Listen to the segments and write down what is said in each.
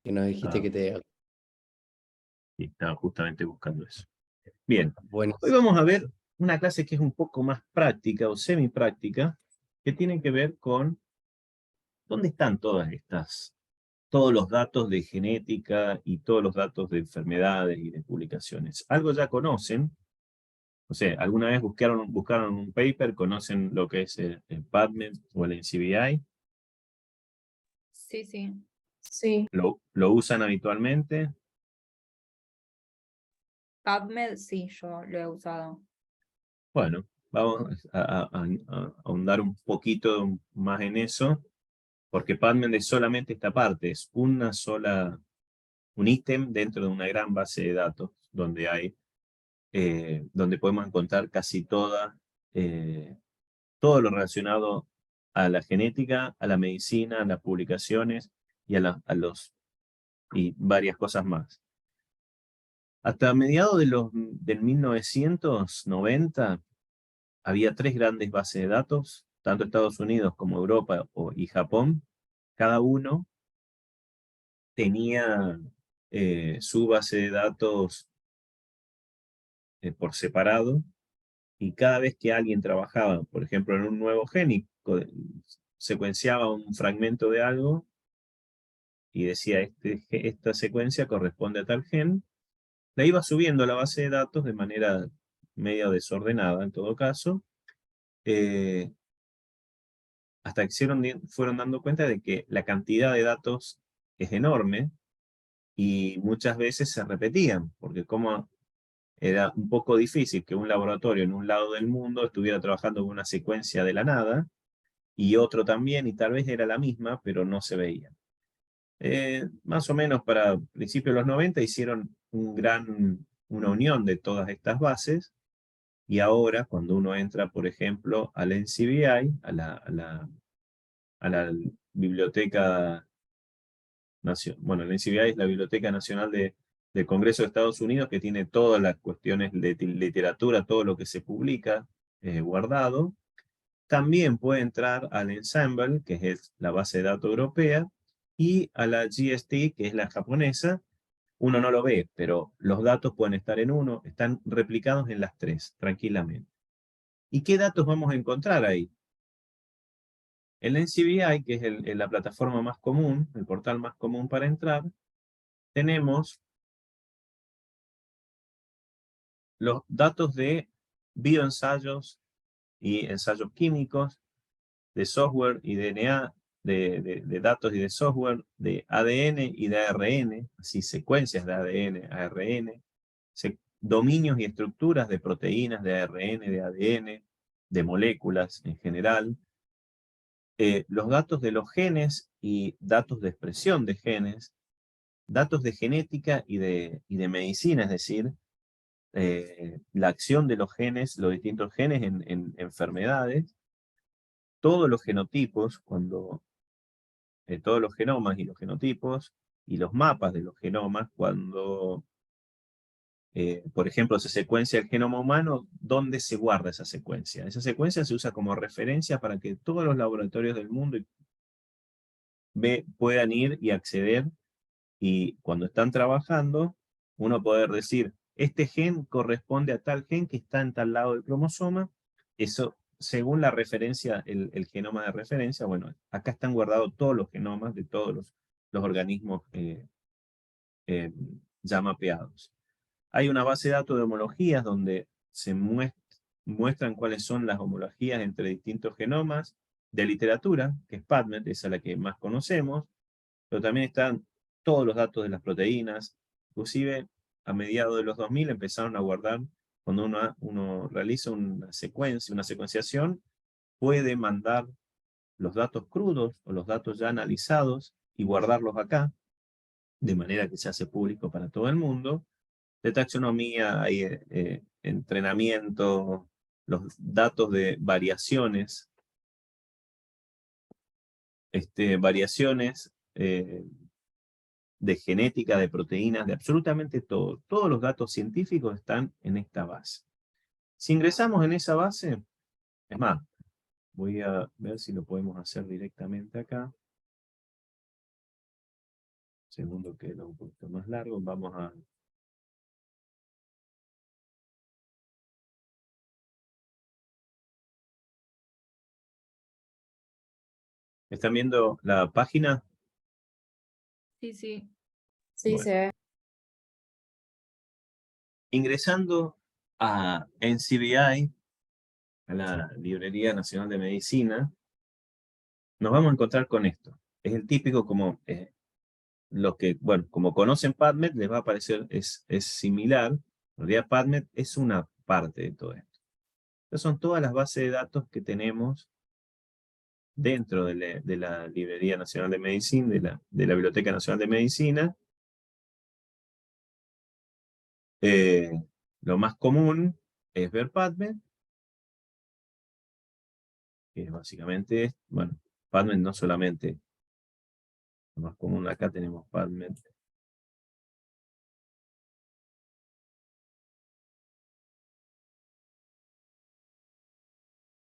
que nos dijiste Ah, que te... sí, estaba justamente buscando eso. Bien, Bueno, hoy vamos a ver una clase que es un poco más práctica o semipráctica, que tiene que ver con dónde están todos los datos de genética y todos los datos de enfermedades y de publicaciones. Algo ya conocen, no sé, alguna vez buscaron un paper, conocen lo que es el PubMed o el NCBI, Sí, sí. Sí, lo usan habitualmente. PubMed, sí, yo lo he usado. Bueno, vamos a ahondar un poquito más en eso, porque PubMed es solamente esta parte, es un ítem dentro de una gran base de datos donde donde podemos encontrar casi todo lo relacionado a la genética, a la medicina, a las publicaciones y y varias cosas más. Hasta mediados del 1990 había tres grandes bases de datos, tanto Estados Unidos como Europa y Japón. Cada uno tenía su base de datos por separado, y cada vez que alguien trabajaba, por ejemplo, en un nuevo gen y secuenciaba un fragmento de algo y decía, esta secuencia corresponde a tal gen, la iba subiendo a la base de datos de manera medio desordenada en todo caso, eh, hasta que fueron dando cuenta de que la cantidad de datos es enorme y muchas veces se repetían, porque como era un poco difícil que un laboratorio en un lado del mundo estuviera trabajando con una secuencia de la nada, y otro también, y tal vez era la misma, pero no se veía. Más o menos para principios de los 90 hicieron una unión de todas estas bases, y ahora cuando uno entra, por ejemplo, al NCBI, a la Biblioteca Nacional, bueno, el NCBI es la Biblioteca Nacional del Congreso de Estados Unidos, que tiene todas las cuestiones de literatura, todo lo que se publica guardado. También puede entrar al Ensemble, que es la base de datos europea, y a la GST, que es la japonesa. Uno no lo ve, pero los datos pueden estar en uno, están replicados en las tres, tranquilamente. ¿Y qué datos vamos a encontrar ahí? El NCBI, que es la plataforma más común, el portal más común para entrar, tenemos los datos de bioensayos y ensayos químicos, de software y DNA, de datos y de software, de ADN y de ARN, así secuencias de ADN, ARN, dominios y estructuras de proteínas, de ARN, de ADN, de moléculas en general, los datos de los genes y datos de expresión de genes, datos de genética y de medicina, es decir, la acción de los genes, los distintos genes en enfermedades, todos los genotipos, todos los genomas y los genotipos, y los mapas de los genomas, cuando, por ejemplo, se secuencia el genoma humano, ¿dónde se guarda esa secuencia? Esa secuencia se usa como referencia para que todos los laboratorios del mundo puedan ir y acceder, y cuando están trabajando, uno poder decir, este gen corresponde a tal gen que está en tal lado del cromosoma. Eso, según la referencia, el genoma de referencia, bueno, acá están guardados todos los genomas de todos los organismos eh, ya mapeados. Hay una base de datos de homologías donde se muestran cuáles son las homologías entre distintos genomas de literatura, que es PubMed, esa es la que más conocemos, pero también están todos los datos de las proteínas. Inclusive a mediados de los 2000 empezaron a guardar, cuando uno realiza una secuenciación, puede mandar los datos crudos o los datos ya analizados y guardarlos acá, de manera que se hace público para todo el mundo. De taxonomía hay entrenamiento, los datos de variaciones de genética, de proteínas, de absolutamente todo. Todos los datos científicos están en esta base. Si ingresamos en esa base, es más, voy a ver si lo podemos hacer directamente acá. Segundo queda un poquito más largo. Vamos a... ¿Están viendo la página? Sí, sí. Sí, Bueno. se ve. Ingresando a NCBI, a la Librería Nacional de Medicina, nos vamos a encontrar con esto. Es el típico como los que, bueno, como conocen PubMed, les va a parecer, es similar. En realidad PubMed es una parte de todo esto. Estas son todas las bases de datos que tenemos dentro de la Librería Nacional de Medicina, de la Biblioteca Nacional de Medicina. Lo más común es ver PubMed, que básicamente, bueno, PubMed no solamente, lo más común acá tenemos PubMed.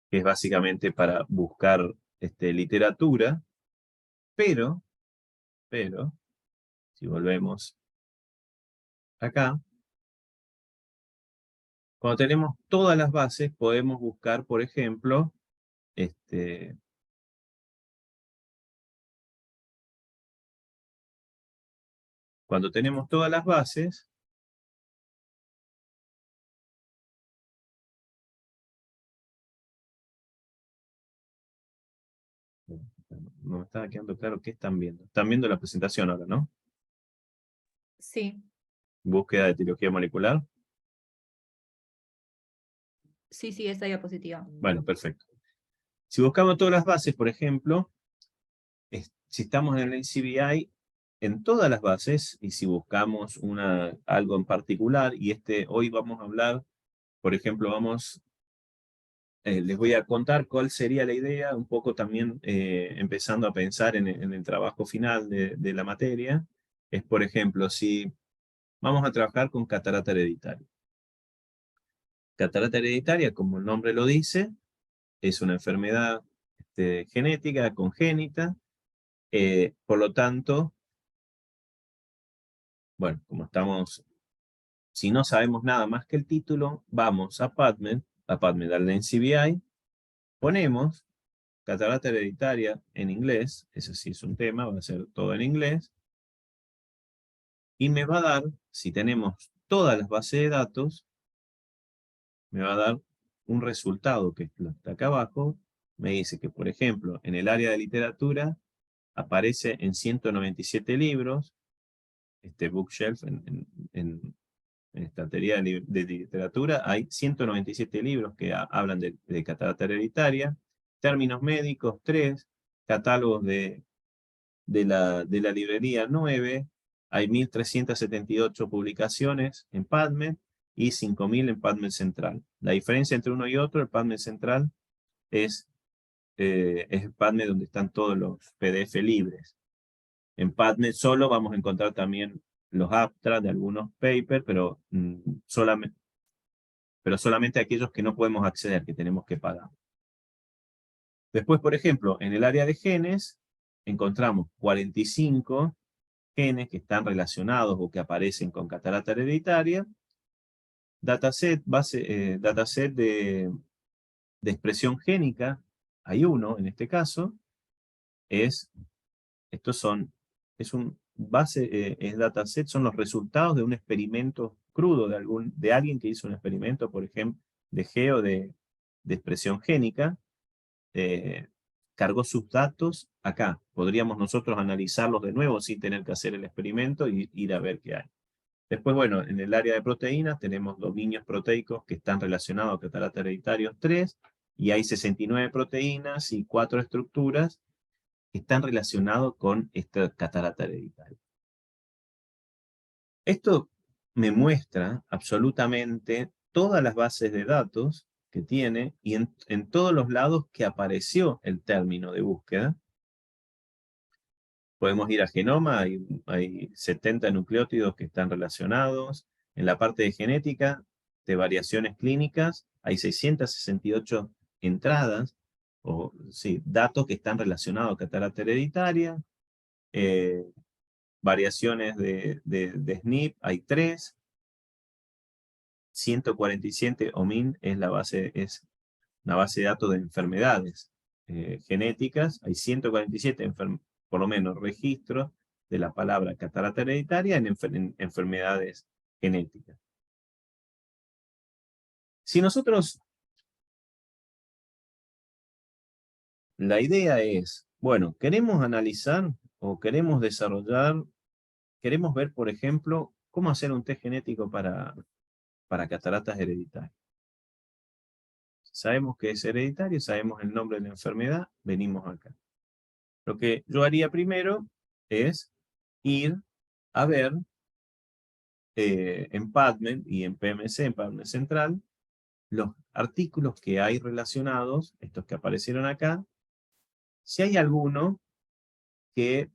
Que es básicamente para buscar literatura, pero, si volvemos acá, cuando tenemos todas las bases, podemos buscar, por ejemplo, cuando tenemos todas las bases, no me estaba quedando claro qué están viendo. Están viendo la presentación ahora, ¿no? Sí, Búsqueda de etiología molecular. sí, sí, esa diapositiva. Bueno, perfecto. Si buscamos todas las bases, por ejemplo, si estamos en el NCBI, en todas las bases, y si buscamos algo en particular, y hoy vamos a hablar, por ejemplo, les voy a contar cuál sería la idea, un poco también empezando a pensar en el trabajo final de la materia, es, por ejemplo, si vamos a trabajar con catarata hereditaria. Catarata hereditaria, como el nombre lo dice, es una enfermedad genética, congénita, por lo tanto, bueno, si no sabemos nada más que el título, vamos a PubMed, al NCBI, ponemos catarata hereditaria en inglés, ese sí es un tema, va a ser todo en inglés, y me va a dar, si tenemos todas las bases de datos, me va a dar un resultado que está acá abajo, me dice que, por ejemplo, en el área de literatura aparece en 197 libros, bookshelf en estantería de literatura, hay 197 libros que hablan de catarata hereditaria, términos médicos 3, catálogos de la librería 9, hay 1.378 publicaciones en PubMed y 5.000 en PubMed Central. La diferencia entre uno y otro, el PubMed Central es el PubMed donde están todos los PDF libres. En PubMed solo vamos a encontrar también los abstracts de algunos papers, pero solamente aquellos que no podemos acceder, que tenemos que pagar. Después, por ejemplo, en el área de genes, encontramos 45 genes que están relacionados o que aparecen con catarata hereditaria. Dataset de expresión génica, hay uno en este caso, es dataset, son los resultados de un experimento crudo de alguien que hizo un experimento, por ejemplo, de expresión génica, cargó sus datos acá. Podríamos nosotros analizarlos de nuevo sin tener que hacer el experimento y ir a ver qué hay. Después, bueno, en el área de proteínas tenemos dominios proteicos que están relacionados a catarata hereditarios 3, y hay 69 proteínas y 4 estructuras que están relacionados con esta catarata hereditaria. Esto me muestra absolutamente todas las bases de datos que tiene y en todos los lados que apareció el término de búsqueda. Podemos ir a genoma, hay 70 nucleótidos que están relacionados. En la parte de genética, de variaciones clínicas, hay 668 entradas, datos que están relacionados a catarata hereditaria. variaciones de SNP hay 3. 147 OMIN es una base de datos de enfermedades genéticas. Hay 147 por lo menos registros de la palabra catarata hereditaria en enfermedades genéticas. Si nosotros, la idea es, bueno, queremos analizar o queremos desarrollar, queremos ver, por ejemplo, cómo hacer un test genético para cataratas hereditarias. Sabemos que es hereditario, sabemos el nombre de la enfermedad, venimos acá. Lo que yo haría primero es ir a ver en PubMed y en PMC, en PubMed Central, los artículos que hay relacionados, estos que aparecieron acá, si hay alguno que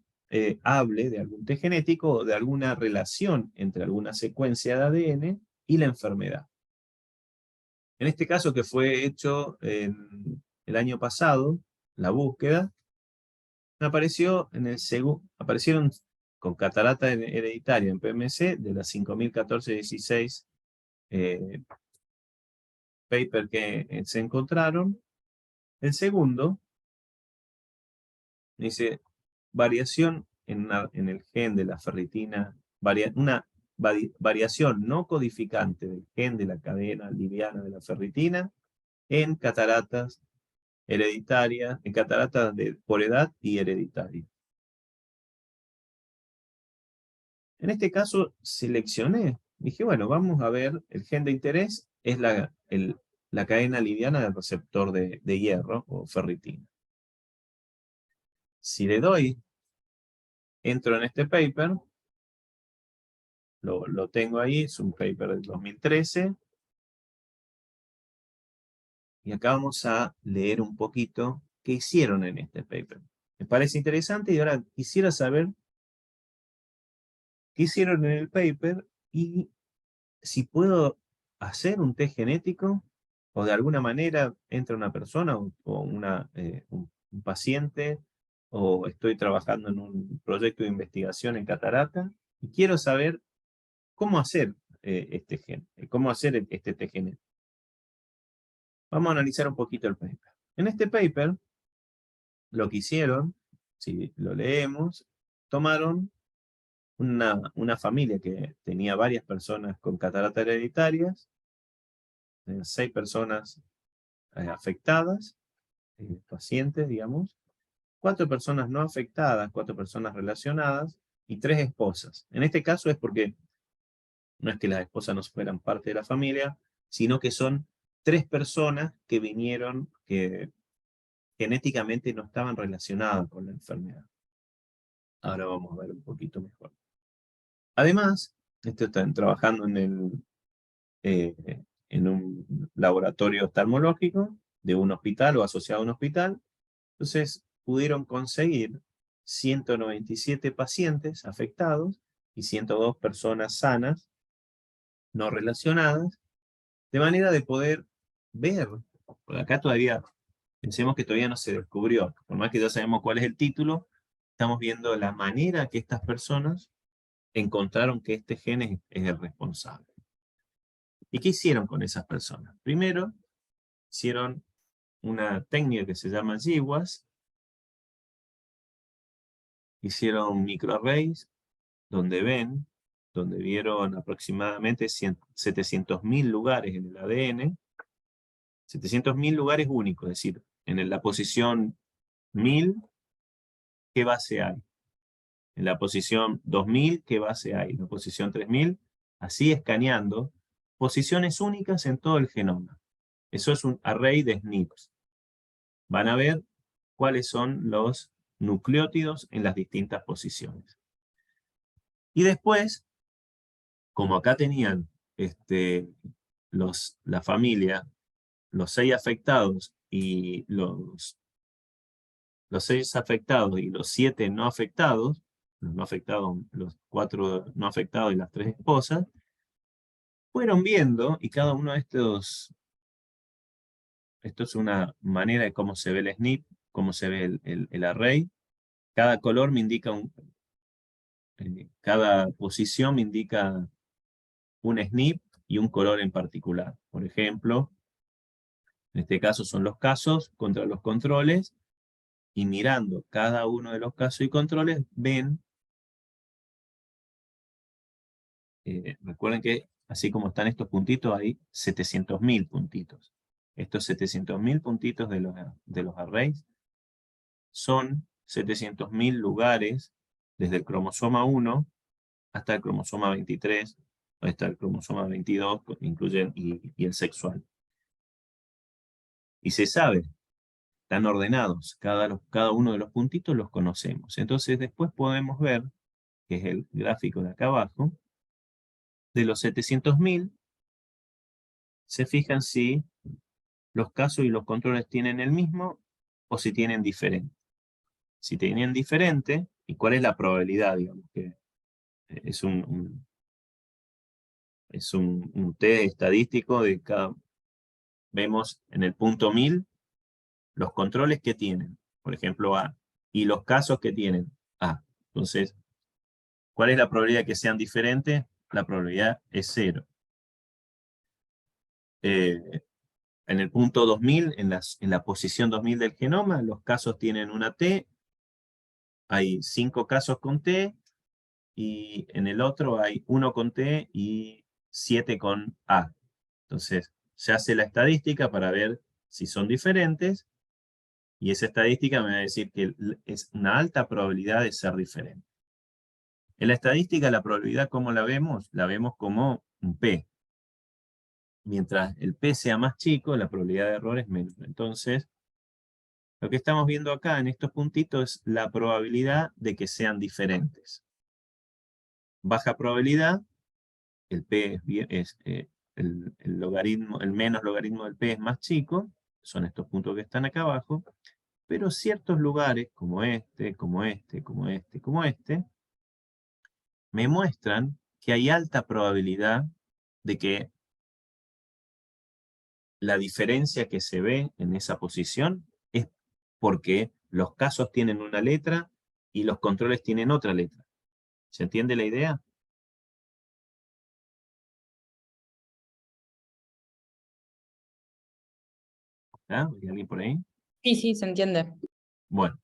hable de algún test genético o de alguna relación entre alguna secuencia de ADN y la enfermedad. En este caso que fue hecho el año pasado, la búsqueda, aparecieron con catarata hereditaria en PMC de las 5.014-16 papers que se encontraron. El segundo dice variación en el gen de la ferritina, una variación no codificante del gen de la cadena liviana de la ferritina en cataratas hereditarias, en cataratas por edad y hereditaria. En este caso seleccioné, dije, bueno, vamos a ver, el gen de interés es la cadena liviana del receptor de hierro o ferritina. Si le doy, entro en este paper, lo tengo ahí, es un paper del 2013, y acá vamos a leer un poquito qué hicieron en este paper. Me parece interesante y ahora quisiera saber qué hicieron en el paper y si puedo hacer un test genético o de alguna manera entra una persona o un paciente o estoy trabajando en un proyecto de investigación en catarata y quiero saber cómo hacer cómo hacer este test genético. Vamos a analizar un poquito el paper. En este paper, lo que hicieron, si lo leemos, tomaron una familia que tenía varias personas con cataratas hereditarias, 6 personas afectadas, pacientes, digamos, 4 personas no afectadas, 4 personas relacionadas y 3 esposas. En este caso es porque no es que las esposas no fueran parte de la familia, sino que son 3 personas que vinieron, que genéticamente no estaban relacionadas con la enfermedad. Ahora vamos a ver un poquito mejor. Además, están trabajando en un laboratorio oftalmológico de un hospital o asociado a un hospital. Entonces, pudieron conseguir 197 pacientes afectados y 102 personas sanas, no relacionadas, de manera de poder ver, por acá todavía, pensemos que todavía no se descubrió, por más que ya sabemos cuál es el título, estamos viendo la manera que estas personas encontraron que este gen es el responsable. ¿Y qué hicieron con esas personas? Primero, hicieron una técnica que se llama GWAS, hicieron microarrays, donde vieron aproximadamente 700.000 lugares en el ADN, 700.000 lugares únicos, es decir, en la posición 1000, ¿qué base hay? En la posición 2000, ¿qué base hay? En la posición 3000, así escaneando posiciones únicas en todo el genoma. Eso es un array de SNPs. Van a ver cuáles son los nucleótidos en las distintas posiciones. Y después, como acá tenían la familia, los 6 afectados y los 6 afectados y los 7 no afectados, los 4 no afectados y las 3 esposas, fueron viendo, y cada uno de esto es una manera de cómo se ve el SNP, cómo se ve el array. Cada color me indica cada posición me indica un SNP y un color en particular. Por ejemplo, en este caso son los casos contra los controles, y mirando cada uno de los casos y controles, ven, recuerden que así como están estos puntitos, hay 700.000 puntitos. Estos 700.000 puntitos de los arrays son 700.000 lugares desde el cromosoma 1 hasta el cromosoma 23, hasta el cromosoma 22, incluyen y el sexual. Y se sabe, están ordenados, cada uno de los puntitos los conocemos. Entonces después podemos ver, que es el gráfico de acá abajo, de los 700.000, se fijan si los casos y los controles tienen el mismo o si tienen diferente. Si tienen diferente, ¿y cuál es la probabilidad? Digamos que es un test estadístico de cada... Vemos en el punto 1000 los controles que tienen, por ejemplo A, y los casos que tienen A. Entonces, ¿cuál es la probabilidad de que sean diferentes? La probabilidad es 0. En el punto 2000, en la posición 2000 del genoma, los casos tienen una T, hay 5 casos con T, y en el otro hay 1 con T y 7 con A. Entonces, se hace la estadística para ver si son diferentes, y esa estadística me va a decir que es una alta probabilidad de ser diferente. En la estadística, la probabilidad, ¿cómo la vemos? La vemos como un P. Mientras el P sea más chico, la probabilidad de error es menor. Entonces, lo que estamos viendo acá en estos puntitos es la probabilidad de que sean diferentes. Baja probabilidad, el P el logaritmo, el menos logaritmo del P es más chico, son estos puntos que están acá abajo, pero ciertos lugares, como este, como este, como este, como este, me muestran que hay alta probabilidad de que la diferencia que se ve en esa posición es porque los casos tienen una letra y los controles tienen otra letra. ¿Se entiende la idea? ¿Ah? ¿Hay alguien por ahí? Sí, sí, se entiende. Bueno,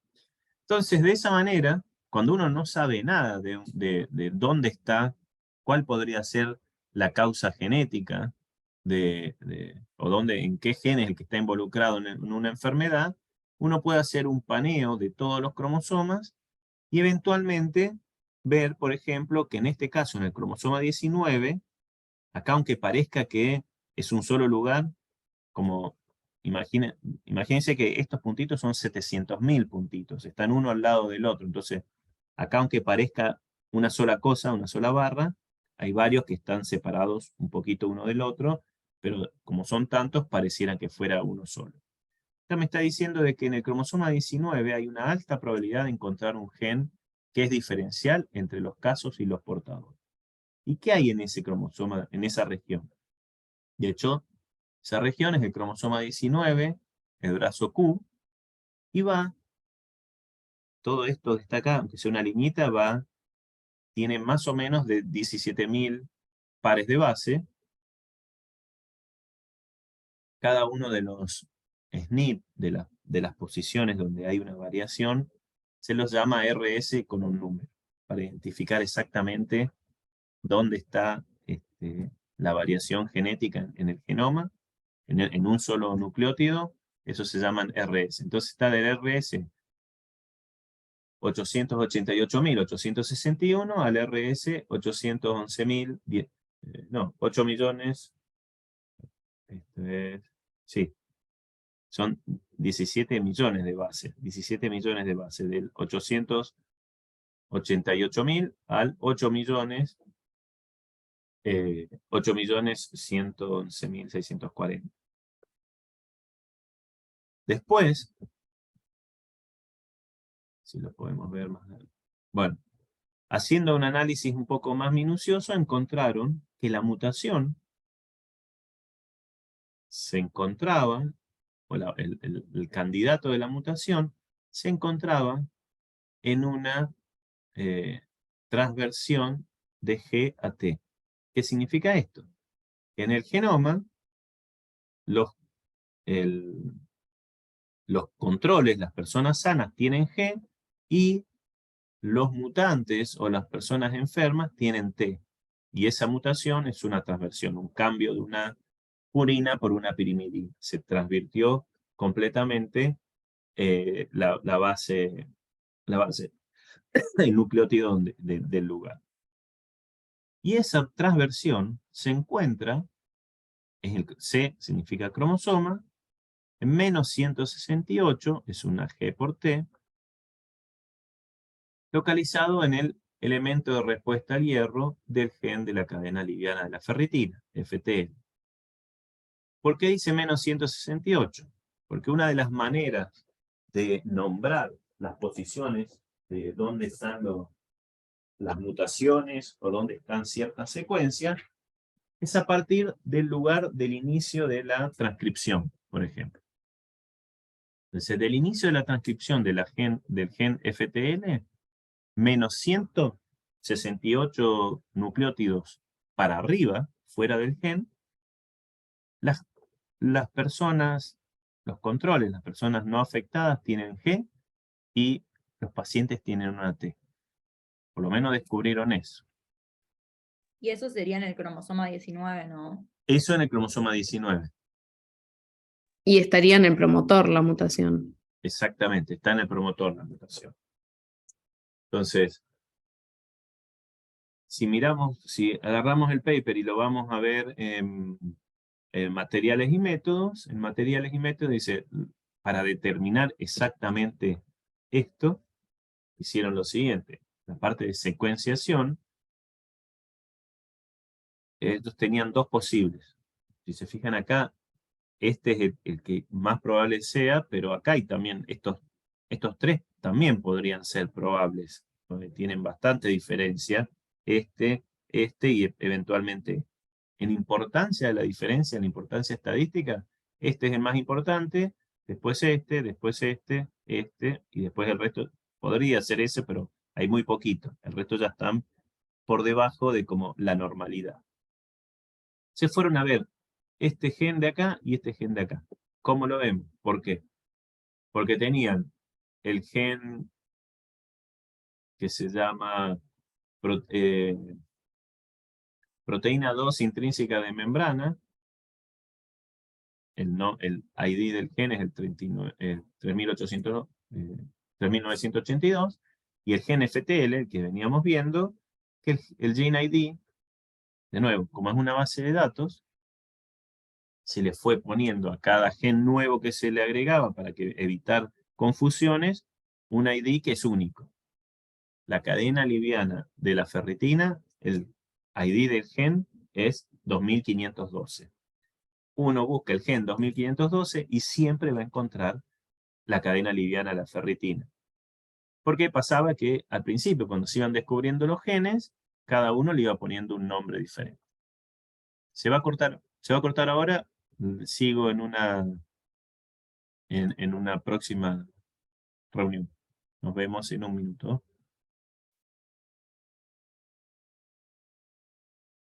entonces de esa manera, cuando uno no sabe nada de dónde está, cuál podría ser la causa genética, o en qué gen es el que está involucrado en una enfermedad, uno puede hacer un paneo de todos los cromosomas y eventualmente ver, por ejemplo, que en este caso, en el cromosoma 19, acá aunque parezca que es un solo lugar, como imagínense que estos puntitos son 700.000 puntitos, están uno al lado del otro, entonces acá aunque parezca una sola cosa, una sola barra, hay varios que están separados un poquito uno del otro, pero como son tantos, pareciera que fuera uno solo. Esto me está diciendo de que en el cromosoma 19 hay una alta probabilidad de encontrar un gen que es diferencial entre los casos y los portadores. ¿Y qué hay en ese cromosoma, en esa región? De hecho, esa región es el cromosoma 19, el brazo Q, y todo esto está acá, aunque sea una liñita, tiene más o menos de 17.000 pares de base. Cada uno de los SNP, de las posiciones donde hay una variación, se los llama RS con un número, para identificar exactamente dónde está la variación genética en el genoma, en un solo nucleótido. Eso se llaman RS. Entonces está del RS 888.861 al RS 811.000, no, 8 millones, sí, son 17 millones de bases, 17 millones de bases, del 888.000 al 8.111.640. Después, si lo podemos ver más. Bueno, haciendo un análisis un poco más minucioso, encontraron que la mutación se encontraba, o el candidato de la mutación, se encontraba en una transversión de G a T. ¿Qué significa esto? En el genoma, los controles, las personas sanas tienen G y los mutantes o las personas enfermas tienen T. Y esa mutación es una transversión, un cambio de una purina por una pirimidina. Se transvirtió completamente la base, el nucleótido del lugar. Y esa transversión se encuentra, C significa cromosoma, en menos 168, es una G por T, localizado en el elemento de respuesta al hierro del gen de la cadena liviana de la ferritina, FTL. ¿Por qué dice menos 168? Porque una de las maneras de nombrar las posiciones de dónde están las mutaciones o dónde están ciertas secuencias es a partir del lugar del inicio de la transcripción, por ejemplo. Entonces, del inicio de la transcripción del gen FTL, menos 168 nucleótidos para arriba, fuera del gen, las personas, los controles, las personas no afectadas tienen G y los pacientes tienen una T. Por lo menos descubrieron eso. Y eso sería en el cromosoma 19, ¿no? Eso en el cromosoma 19. Y estaría en el promotor la mutación. Exactamente, está en el promotor la mutación. Entonces, si agarramos el paper y lo vamos a ver en materiales y métodos, en materiales y métodos dice, para determinar exactamente esto, hicieron lo siguiente. La parte de secuenciación, ellos tenían dos posibles. Si se fijan acá, este es el que más probable sea, pero acá hay también estos tres también podrían ser probables, donde tienen bastante diferencia, este y eventualmente. En importancia de la diferencia, en la importancia estadística, este es el más importante, después este, y después el resto podría ser ese, pero hay muy poquito. El resto ya están por debajo de como la normalidad. Se fueron a ver este gen de acá y este gen de acá. ¿Cómo lo ven? ¿Por qué? Porque tenían el gen que se llama proteína 2 intrínseca de membrana. El ID del gen es el 3982, y el gen FTL, el que veníamos viendo, que el Gene ID, de nuevo, como es una base de datos, se le fue poniendo a cada gen nuevo que se le agregaba para evitar confusiones, un ID que es único. La cadena liviana de la ferritina, el ID del gen es 2512. Uno busca el gen 2512 y siempre va a encontrar la cadena liviana de la ferritina. Porque pasaba que al principio, cuando se iban descubriendo los genes, cada uno le iba poniendo un nombre diferente. Se va a cortar ahora. Sigo en una próxima reunión. Nos vemos en un minuto.